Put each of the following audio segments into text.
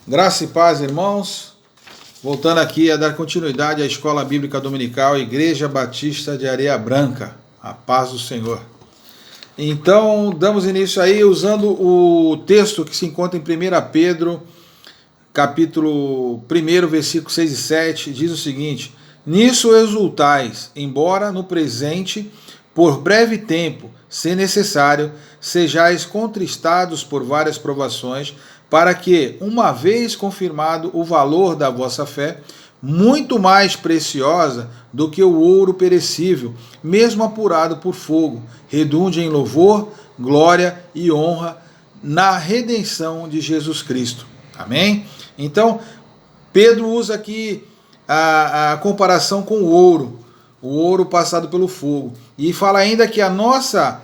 Graça e paz, irmãos. Voltando aqui a dar continuidade à Escola Bíblica Dominical, Igreja Batista de Areia Branca. A paz do Senhor. Então, damos início aí usando o texto que se encontra em 1 Pedro, capítulo 1, versículos 6 e 7, diz o seguinte: nisso exultais, embora no presente, por breve tempo, se necessário, sejais contristados por várias provações, para que, uma vez confirmado o valor da vossa fé, muito mais preciosa do que o ouro perecível, mesmo apurado por fogo, redunde em louvor, glória e honra na redenção de Jesus Cristo. Amém? Então, Pedro usa aqui a comparação com o ouro passado pelo fogo, e fala ainda que a nossa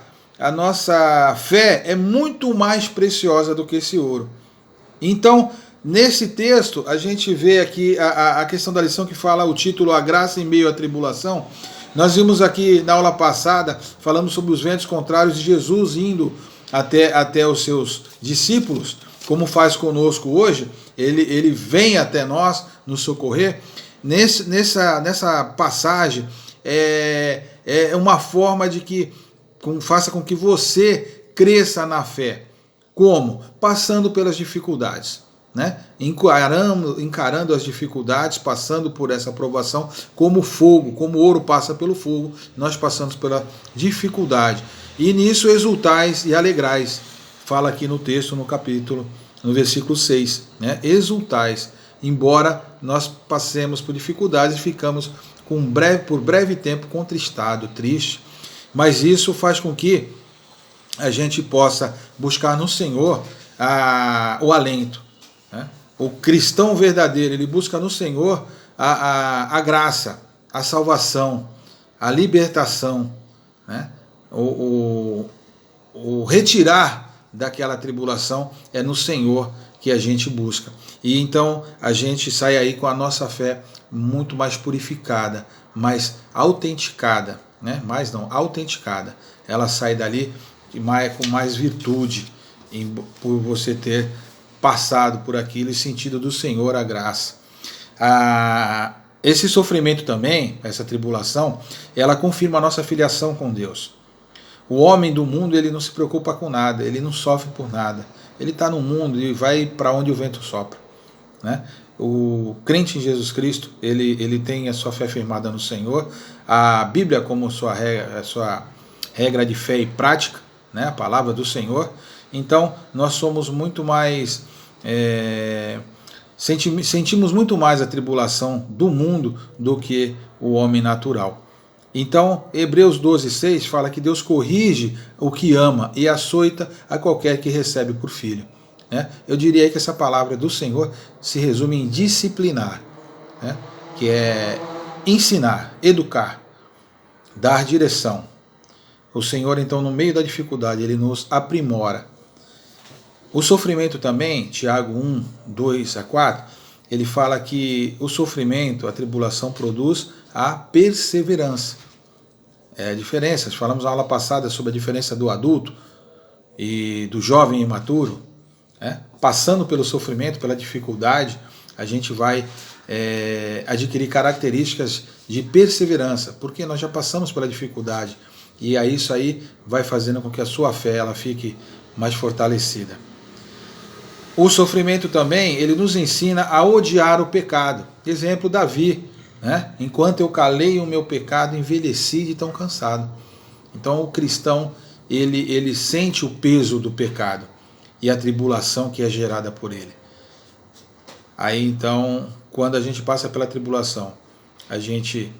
fé é muito mais preciosa do que esse ouro. Então, nesse texto, a gente vê aqui a questão da lição que fala o título A Graça em Meio à Tribulação. Nós vimos aqui na aula passada, falando sobre os ventos contrários de Jesus indo até os seus discípulos, como faz conosco hoje. Ele vem até nós nos socorrer. Nessa passagem, é uma forma de que faça com que você cresça na fé. Como? Passando pelas dificuldades, né? Encarando as dificuldades, passando por essa provação, como fogo, como o ouro passa pelo fogo, nós passamos pela dificuldade. E nisso exultais e alegrais, fala aqui no texto, no versículo 6, né? Exultais, embora nós passemos por dificuldades e ficamos por breve tempo contristado, triste, mas isso faz com que a gente possa buscar no Senhor o alento, né? O cristão verdadeiro, ele busca no Senhor a graça, a salvação, a libertação, né? O retirar daquela tribulação é no Senhor que a gente busca. E então a gente sai aí com a nossa fé muito mais purificada, mais autenticada, né? Mais não, autenticada. Ela sai dali com mais virtude, por você ter passado por aquilo e sentido do Senhor a graça. Esse sofrimento também, essa tribulação, ela confirma a nossa filiação com Deus. O homem do mundo, ele não se preocupa com nada, ele não sofre por nada. Ele está no mundo e vai para onde o vento sopra, né? O crente em Jesus Cristo, ele tem a sua fé firmada no Senhor, a Bíblia como sua regra de fé e prática, né? A palavra do Senhor. Então nós somos muito mais sentimos muito mais a tribulação do mundo do que o homem natural. Então Hebreus 12:6 fala que Deus corrige o que ama e açoita a qualquer que recebe por filho, né? Eu diria que essa palavra do Senhor se resume em disciplinar, né? Que é ensinar, educar, dar direção. O Senhor, então, no meio da dificuldade, ele nos aprimora. O sofrimento também, Tiago 1:2-4, ele fala que o sofrimento, a tribulação, produz a perseverança. É a diferença. Falamos na aula passada sobre a diferença do adulto e do jovem imaturo, né? Passando pelo sofrimento, pela dificuldade, a gente vai adquirir características de perseverança, porque nós já passamos pela dificuldade. E aí isso aí vai fazendo com que a sua fé ela fique mais fortalecida. O sofrimento também, ele nos ensina a odiar o pecado. Exemplo, Davi, né? Enquanto eu calei o meu pecado, envelheci de tão cansado. Então o cristão, ele sente o peso do pecado e a tribulação que é gerada por ele. Aí então, quando a gente passa pela tribulação, a gente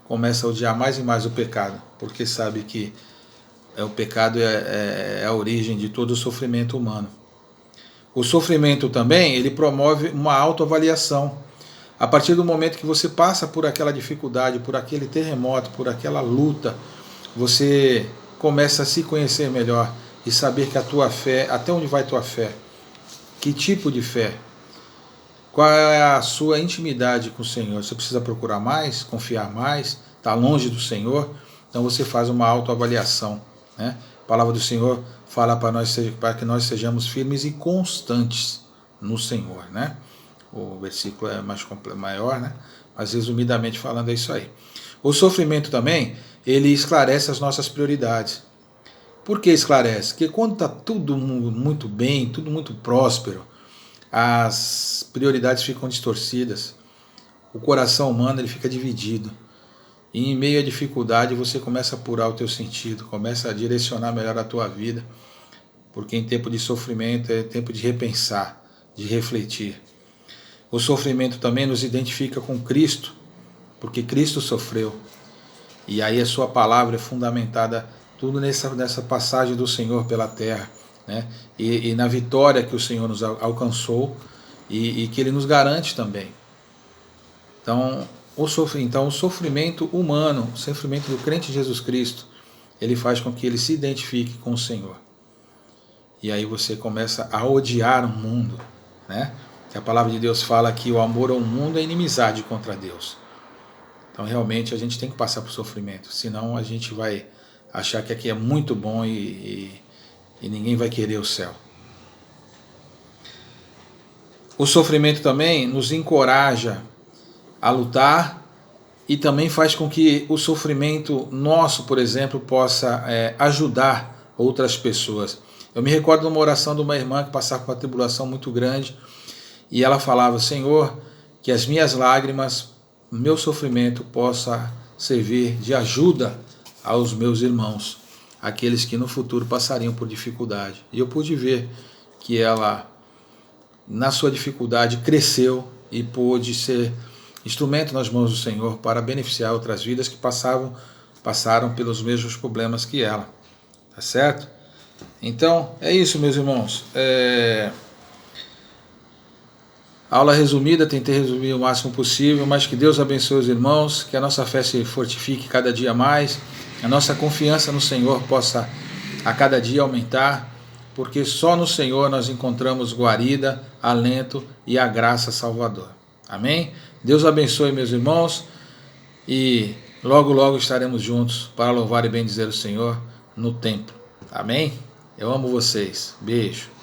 começa a odiar mais e mais o pecado, porque sabe que o pecado é a origem de todo o sofrimento humano. O sofrimento também, ele promove uma autoavaliação. A partir do momento que você passa por aquela dificuldade, por aquele terremoto, por aquela luta, você começa a se conhecer melhor e saber que a tua fé, até onde vai tua fé? Que tipo de fé? Qual é a sua intimidade com o Senhor? Você precisa procurar mais, confiar mais, estar longe do Senhor? Então você faz uma autoavaliação, né? A palavra do Senhor fala para que nós sejamos firmes e constantes, no Senhor, né? O versículo é maior, né? Mas resumidamente falando é isso aí. O sofrimento também, ele esclarece as nossas prioridades. Por que esclarece? Porque quando está tudo muito bem, tudo muito próspero, as prioridades ficam distorcidas. O coração humano ele fica dividido. E em meio à dificuldade você começa a apurar o teu sentido, começa a direcionar melhor a tua vida. Porque em tempo de sofrimento é tempo de repensar, de refletir. O sofrimento também nos identifica com Cristo, porque Cristo sofreu. E aí a sua palavra é fundamentada tudo nessa passagem do Senhor pela terra, né? E na vitória que o Senhor nos alcançou e que Ele nos garante também. Então o sofrimento humano, o sofrimento do crente em Jesus Cristo, ele faz com que ele se identifique com o Senhor. E aí você começa a odiar o mundo, né? Que a palavra de Deus fala que o amor ao mundo é inimizade contra Deus. Então realmente a gente tem que passar por sofrimento, senão a gente vai achar que aqui é muito bom e ninguém vai querer o céu. O sofrimento também nos encoraja a lutar e também faz com que o sofrimento nosso, por exemplo, possa ajudar outras pessoas. Eu me recordo de uma oração de uma irmã que passava por uma tribulação muito grande e ela falava: Senhor, que as minhas lágrimas, meu sofrimento possa servir de ajuda aos meus irmãos, aqueles que no futuro passariam por dificuldade. E eu pude ver que ela, na sua dificuldade, cresceu e pôde ser instrumento nas mãos do Senhor para beneficiar outras vidas que passaram pelos mesmos problemas que ela. Tá certo? Então, é isso, meus irmãos. Aula resumida, tentei resumir o máximo possível, mas que Deus abençoe os irmãos, que a nossa fé se fortifique cada dia mais, a nossa confiança no Senhor possa a cada dia aumentar, porque só no Senhor nós encontramos guarida, alento e a graça salvadora. Amém? Deus abençoe, meus irmãos, e logo, logo estaremos juntos para louvar e bendizer o Senhor no templo. Amém? Eu amo vocês. Beijo.